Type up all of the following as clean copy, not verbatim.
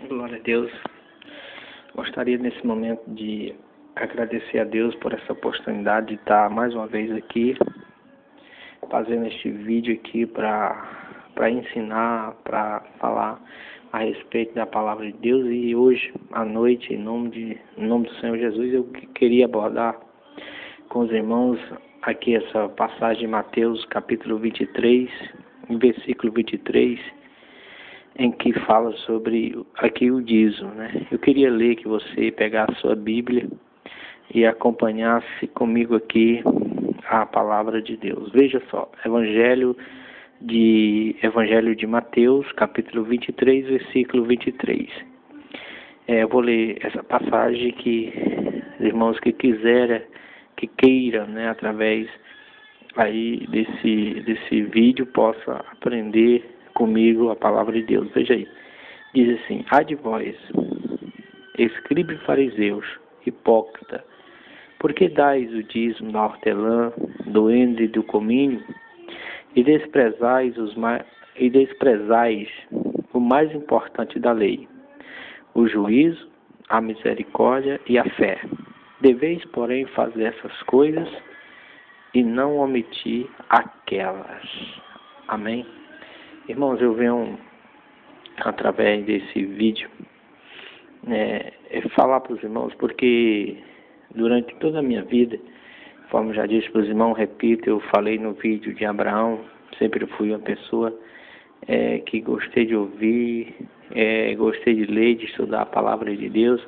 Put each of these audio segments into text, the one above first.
Glória a Deus. Gostaria nesse momento de agradecer a Deus por essa oportunidade de estar mais uma vez aqui, fazendo este vídeo aqui para ensinar, para falar a respeito da palavra de Deus. E hoje à noite, em nome do Senhor Jesus, eu queria abordar com os irmãos aqui essa passagem de Mateus capítulo 23, versículo 23, em que fala sobre aqui o dízimo, né? Eu queria ler que você pegasse a sua Bíblia e acompanhasse comigo aqui a palavra de Deus. Veja só, Evangelho de Mateus, capítulo 23, versículo 23. Eu vou ler essa passagem que os irmãos que queiram, né, através aí desse vídeo, possa aprender comigo a palavra de Deus. Veja aí, diz assim: ai de vós, escribas e fariseus, hipócrita, porque dais o dízimo da hortelã, do endro e do cominho, e desprezais o mais importante da lei, o juízo, a misericórdia e a fé. Deveis, porém, fazer essas coisas e não omitir aquelas. Amém? Irmãos, eu venho, através desse vídeo, falar para os irmãos, porque durante toda a minha vida, como já disse para os irmãos, repito, eu falei no vídeo de Abraão, sempre fui uma pessoa que gostei de ouvir, gostei de ler, de estudar a palavra de Deus,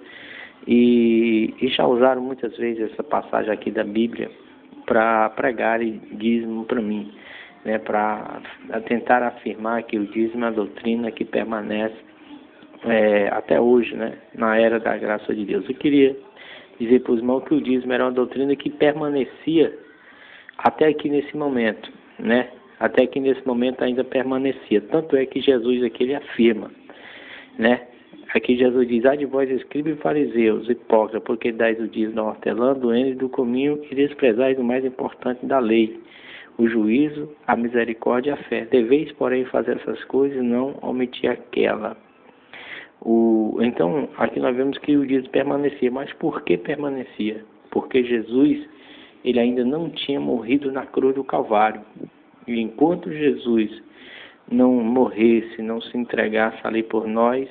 e já usaram muitas vezes essa passagem aqui da Bíblia para pregar dízimo para mim, né, para tentar afirmar que o dízimo é a doutrina que permanece até hoje, né, na era da graça de Deus. Eu queria dizer para os irmãos que o dízimo era uma doutrina que permanecia até aqui nesse momento, né? Até que nesse momento ainda permanecia. Tanto é que Jesus aqui ele afirma, né? Aqui Jesus diz: ai de vós, escribas e fariseus, hipócritas, porque dais o dízimo da hortelã, do endro e do cominho, e desprezais o mais importante da lei, o juízo, a misericórdia e a fé. Deveis, porém, fazer essas coisas e não omitir aquela. Então, aqui nós vemos que o dízimo permanecia. Mas por que permanecia? Porque Jesus, ele ainda não tinha morrido na cruz do Calvário. E enquanto Jesus não morresse, não se entregasse ali por nós,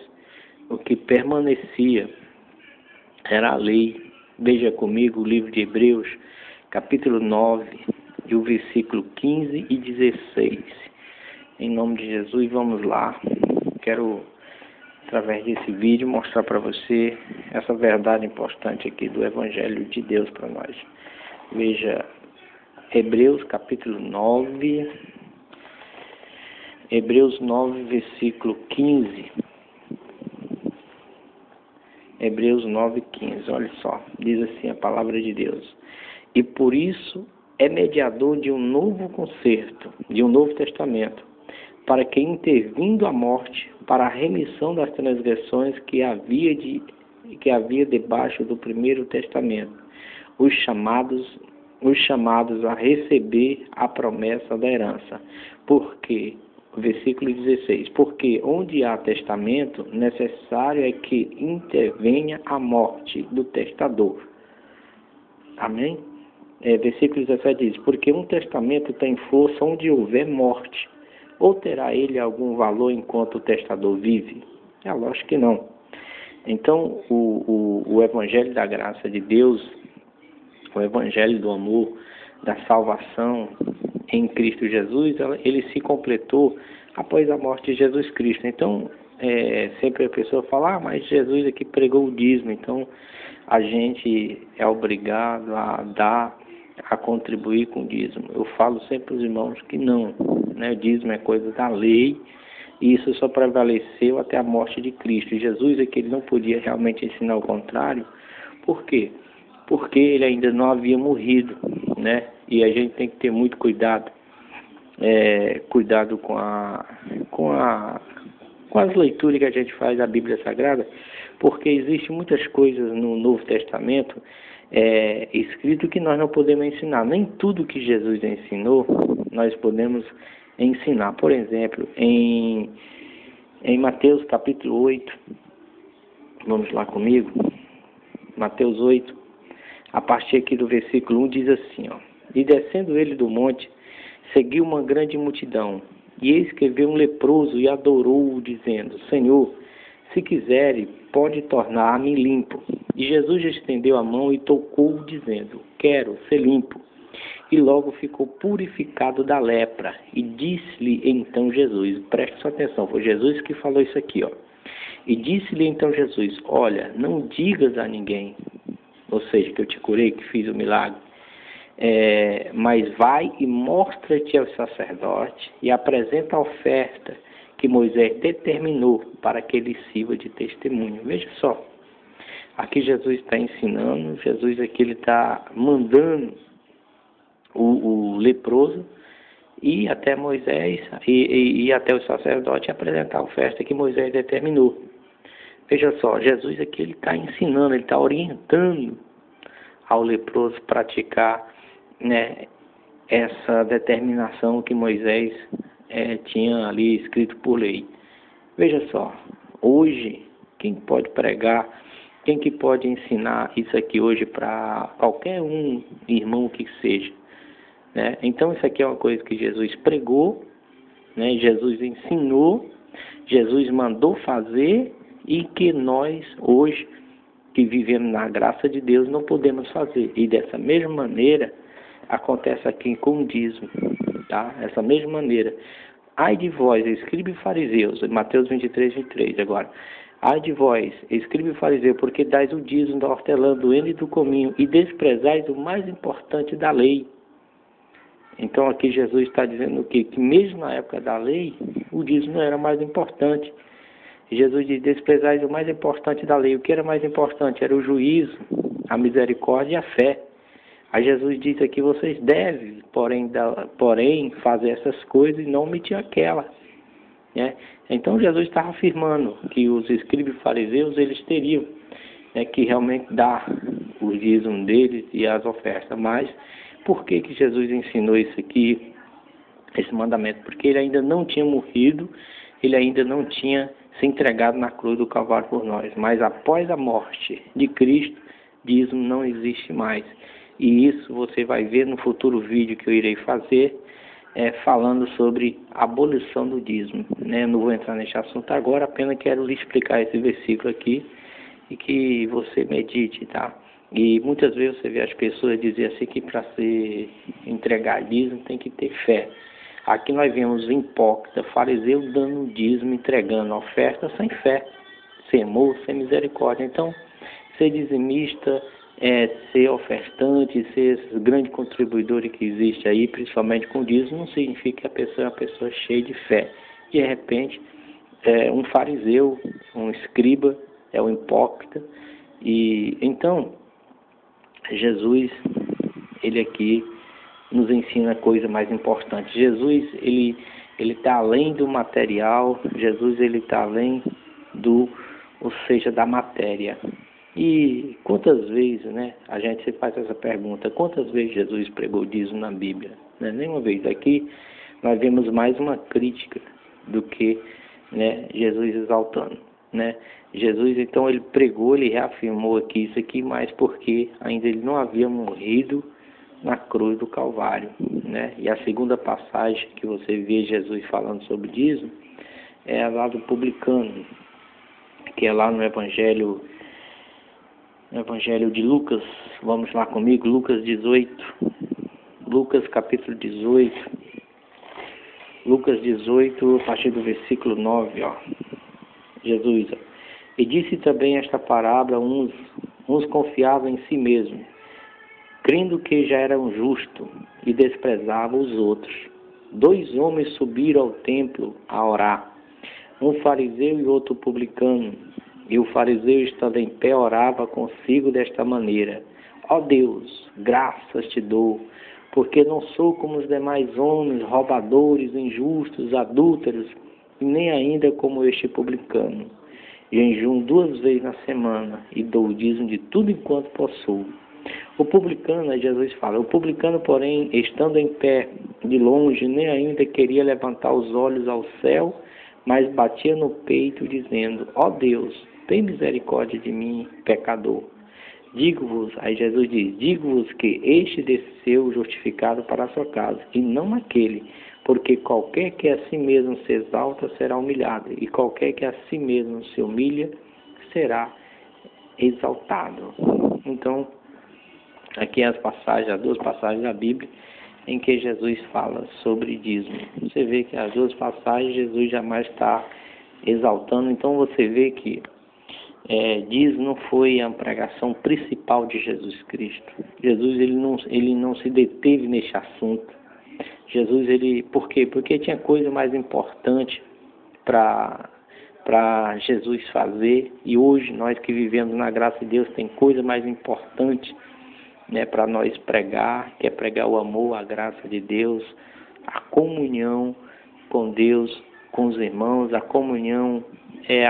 o que permanecia era a lei. Veja comigo o livro de Hebreus, capítulo 9, e o versículo 15 e 16. Em nome de Jesus, vamos lá. Quero, através desse vídeo, mostrar para você essa verdade importante aqui do Evangelho de Deus para nós. Veja, Hebreus capítulo 9, Hebreus 9, versículo 15. Hebreus 9, 15, olha só, diz assim a palavra de Deus: e por isso é mediador de um novo concerto, de um novo testamento, para que, intervindo a morte, para a remissão das transgressões que havia debaixo do primeiro testamento, os chamados a receber a promessa da herança. Porque, versículo 16, porque onde há testamento, necessário é que intervenha a morte do testador. Amém? Versículo 17 diz: porque um testamento tem força onde houver morte, ou terá ele algum valor enquanto o testador vive? Lógico que não. Então, o Evangelho da graça de Deus, o Evangelho do amor, da salvação em Cristo Jesus, ele se completou após a morte de Jesus Cristo. Então, sempre a pessoa fala: mas Jesus aqui pregou o dízimo, então a gente é obrigado a dar, a contribuir com o dízimo. Eu falo sempre para os irmãos que não, né? O dízimo é coisa da lei, e isso só prevaleceu até a morte de Cristo. E Jesus aqui ele não podia realmente ensinar o contrário. Por quê? Porque ele ainda não havia morrido, né? E a gente tem que ter muito cuidado, cuidado com as leituras que a gente faz da Bíblia Sagrada, porque existem muitas coisas no Novo Testamento escrito que nós não podemos ensinar. Nem tudo que Jesus ensinou nós podemos ensinar. Por exemplo, em Mateus capítulo 8, Vamos lá comigo? Mateus 8, a partir aqui do versículo 1 diz assim, ó. E descendo ele do monte, seguiu uma grande multidão. E eis que veio um leproso e adorou-o, dizendo, Senhor, se quiser, pode tornar-me limpo. E Jesus estendeu a mão e tocou-o, dizendo, quero ser limpo. E logo ficou purificado da lepra. E disse-lhe então Jesus, preste sua atenção, foi Jesus que falou isso aqui, ó. E disse-lhe então Jesus, olha, não digas a ninguém, ou seja, que eu te curei, que fiz o milagre, mas vai e mostra-te ao sacerdote e apresenta a oferta que Moisés determinou para que ele sirva de testemunho. Veja só, aqui Jesus está ensinando, Jesus aqui ele está mandando o leproso ir até Moisés e até o sacerdote apresentar a oferta que Moisés determinou. Veja só, Jesus aqui ele está ensinando, ele está orientando ao leproso praticar, né, essa determinação que Moisés tinha ali escrito por lei. Veja só, hoje, quem pode pregar, quem que pode ensinar isso aqui hoje para qualquer um irmão que seja, né? Então isso aqui é uma coisa que Jesus pregou, né? Jesus ensinou, Jesus mandou fazer e que nós hoje, que vivemos na graça de Deus, não podemos fazer. E dessa mesma maneira acontece aqui com o dízimo, tá? Essa mesma maneira. Ai de vós, escribe e fariseus, Mateus 23, 23 agora. Ai de vós, escribe e fariseu, porque dais o dízimo da hortelã, do heno e do cominho, e desprezais o mais importante da lei. Então aqui Jesus está dizendo o quê? Que mesmo na época da lei, o dízimo não era mais importante. Jesus diz, desprezais o mais importante da lei. O que era mais importante? Era o juízo, a misericórdia e a fé. Aí Jesus diz aqui, vocês devem, porém fazer essas coisas e não omitir aquela. Né? Então Jesus estava afirmando que os escribas e fariseus, eles teriam, né, que realmente dar o dízimo deles e as ofertas. Mas por que que Jesus ensinou isso aqui, esse mandamento? Porque ele ainda não tinha morrido, ele ainda não tinha se entregado na cruz do Calvário por nós. Mas após a morte de Cristo, dízimo não existe mais. E isso você vai ver no futuro vídeo que eu irei fazer, falando sobre a abolição do dízimo, né? Não vou entrar nesse assunto agora, apenas quero lhe explicar esse versículo aqui e que você medite, tá? E muitas vezes você vê as pessoas dizer assim que para se entregar dízimo tem que ter fé. Aqui nós vemos o hipócrita, fariseu dando dízimo, entregando oferta sem fé, sem amor, sem misericórdia. Então, ser dizimista, ser ofertante, ser esse grande contribuidor que existe aí, principalmente com dízimo, não significa que a pessoa é uma pessoa cheia de fé. De repente, um fariseu, um escriba, é um hipócrita. E então, Jesus, ele aqui nos ensina a coisa mais importante. Jesus, ele está além do material, Jesus, ele está além ou seja, da matéria. E quantas vezes, né, a gente se faz essa pergunta, quantas vezes Jesus pregou dízimo na Bíblia? Né? Nenhuma vez. Aqui nós vemos mais uma crítica do que, né, Jesus exaltando. Né? Jesus, então, ele pregou, ele reafirmou aqui isso aqui, mas porque ainda ele não havia morrido na cruz do Calvário, né? E a segunda passagem que você vê Jesus falando sobre dízimo é lá do publicano, que é lá no Evangelho de Lucas. Vamos lá comigo, Lucas 18, Lucas capítulo 18, Lucas 18, a partir do versículo 9, ó. Jesus, ó. E disse também esta parábola, uns confiavam em si mesmos, crendo que já eram justos, e desprezavam os outros. 2 homens subiram ao templo a orar, um fariseu e outro publicano. E o fariseu, estando em pé, orava consigo desta maneira: ó Deus, graças te dou, porque não sou como os demais homens, roubadores, injustos, adúlteros, e nem ainda como este publicano. Jejuo 2 vezes na semana, e dou o dízimo de tudo enquanto possuo. O publicano, Jesus fala, o publicano, porém, estando em pé de longe, nem ainda queria levantar os olhos ao céu, mas batia no peito, dizendo: ó Deus, tem misericórdia de mim, pecador. Digo-vos, aí Jesus diz, digo-vos que este desceu justificado para a sua casa, e não aquele, porque qualquer que a si mesmo se exalta será humilhado, e qualquer que a si mesmo se humilha será exaltado. Então, aqui as duas passagens da Bíblia em que Jesus fala sobre dízimo. Você vê que as duas passagens Jesus jamais está exaltando, então você vê que dízimo não foi a pregação principal de Jesus Cristo. Jesus ele não se deteve neste assunto. Jesus, por quê? Porque tinha coisa mais importante para Jesus fazer, e hoje nós que vivemos na graça de Deus tem coisa mais importante, né, para nós pregar, que é pregar o amor, a graça de Deus, a comunhão com Deus, com os irmãos. A comunhão é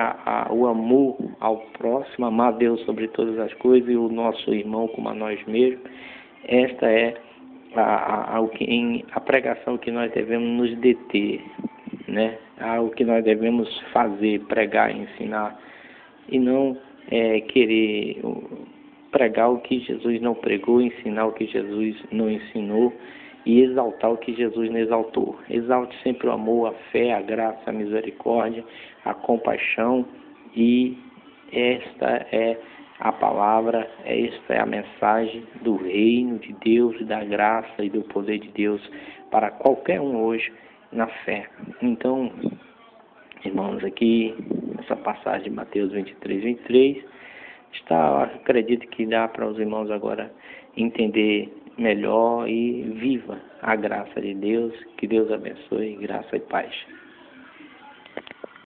o amor ao próximo, amar Deus sobre todas as coisas e o nosso irmão como a nós mesmos. Esta é a pregação que nós devemos nos deter, né? O que nós devemos fazer, pregar, ensinar, e não querer pregar o que Jesus não pregou, ensinar o que Jesus não ensinou e exaltar o que Jesus não exaltou. Exalte sempre o amor, a fé, a graça, a misericórdia, a compaixão, e esta é a palavra, esta é a mensagem do reino de Deus, da graça e do poder de Deus para qualquer um hoje na fé. Então, irmãos, aqui essa passagem de Mateus 23, acredito que dá para os irmãos agora entender melhor, e viva a graça de Deus. Que Deus abençoe, graça e paz.